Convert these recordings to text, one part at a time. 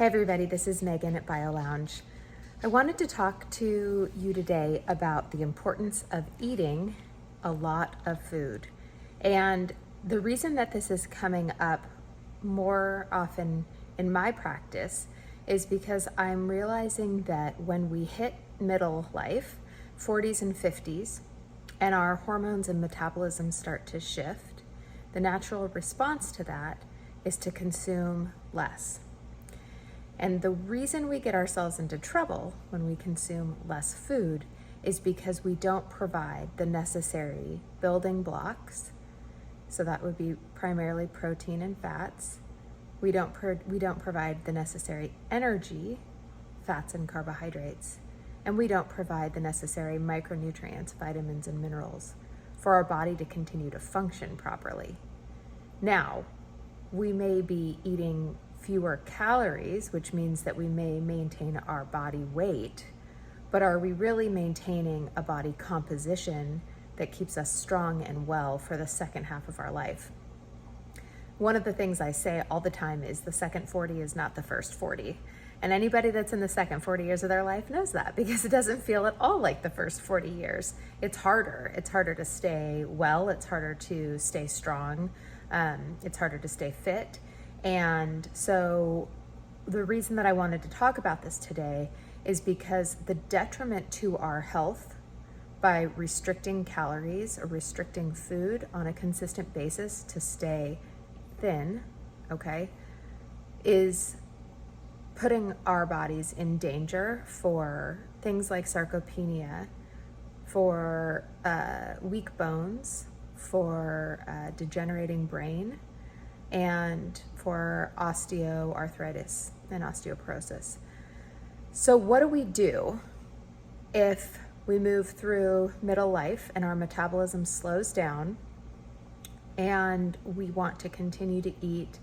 Hey everybody, this is Megan at Bio Lounge. I wanted to talk to you today about the importance of eating a lot of food. And the reason that this is coming up more often in my practice is because I'm realizing that when we hit middle life, 40s and 50s, and our hormones and metabolism start to shift, the natural response to that is to consume less. And the reason we get ourselves into trouble when we consume less food is because we don't provide the necessary building blocks. So that would be primarily protein and fats. We don't provide the necessary energy, fats and carbohydrates, and we don't provide the necessary micronutrients, vitamins and minerals for our body to continue to function properly. Now, we may be eating fewer calories, which means that we may maintain our body weight, but are we really maintaining a body composition that keeps us strong and well for the second half of our life? One of the things I say all the time is the second 40 is not the first 40. And anybody that's in the second 40 years of their life knows that, because it doesn't feel at all like the first 40 years. It's harder. It's harder to stay well. It's harder to stay strong. It's harder to stay fit. And so the reason that I wanted to talk about this today is because the detriment to our health by restricting calories or restricting food on a consistent basis to stay thin, is putting our bodies in danger for things like sarcopenia, for weak bones, for degenerating brain, and for osteoarthritis and osteoporosis. So what do we do if we move through middle life and our metabolism slows down and we want to continue to eat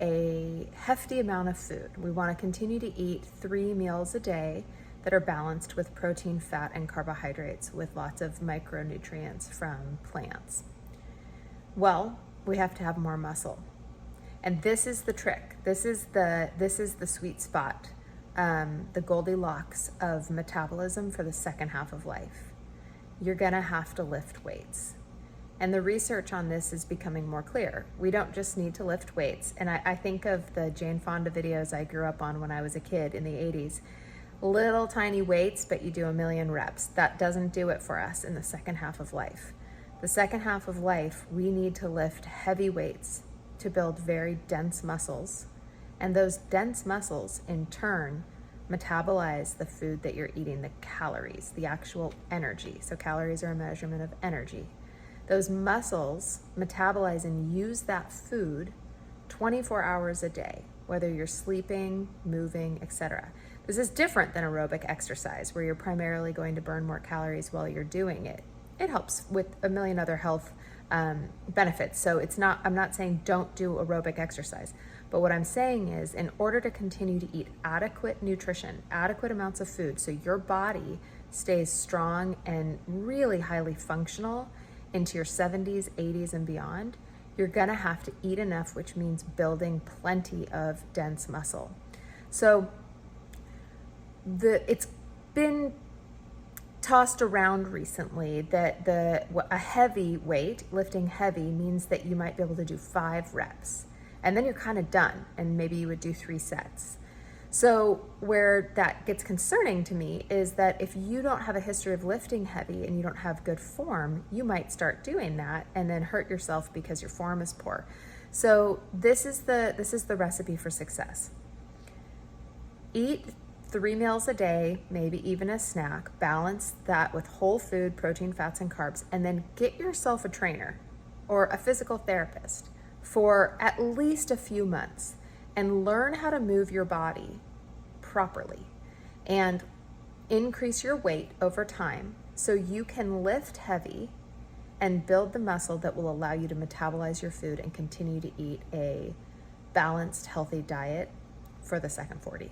a hefty amount of food? We want to continue to eat 3 meals a day that are balanced with protein, fat, and carbohydrates with lots of micronutrients from plants. Well, we have to have more muscle. And this is the trick. This is the sweet spot, the Goldilocks of metabolism for the second half of life. You're gonna have to lift weights. And the research on this is becoming more clear. We don't just need to lift weights. And I think of the Jane Fonda videos I grew up on when I was a kid in the 80s. Little tiny weights, but you do 1,000,000 reps. That doesn't do it for us in the second half of life. The second half of life, we need to lift heavy weights to build very dense muscles. And those dense muscles, in turn, metabolize the food that you're eating, the calories, the actual energy. So calories are a measurement of energy. Those muscles metabolize and use that food 24 hours a day, whether you're sleeping, moving, etc. This is different than aerobic exercise, where you're primarily going to burn more calories while you're doing it. It helps with a million other health benefits. So I'm not saying don't do aerobic exercise, but what I'm saying is, in order to continue to eat adequate nutrition, adequate amounts of food, so your body stays strong and really highly functional into your 70s, 80s, and beyond, you're gonna have to eat enough, which means building plenty of dense muscle. So it's been tossed around recently that a heavy weight, lifting heavy, means that you might be able to do 5 reps. And then you're kind of done, and maybe you would do 3 sets. So where that gets concerning to me is that if you don't have a history of lifting heavy and you don't have good form, you might start doing that and then hurt yourself because your form is poor. So this is the recipe for success. Eat 3 meals a day, maybe even a snack. Balance that with whole food, protein, fats, and carbs, and then get yourself a trainer or a physical therapist for at least a few months and learn how to move your body properly and increase your weight over time so you can lift heavy and build the muscle that will allow you to metabolize your food and continue to eat a balanced, healthy diet for the second 40.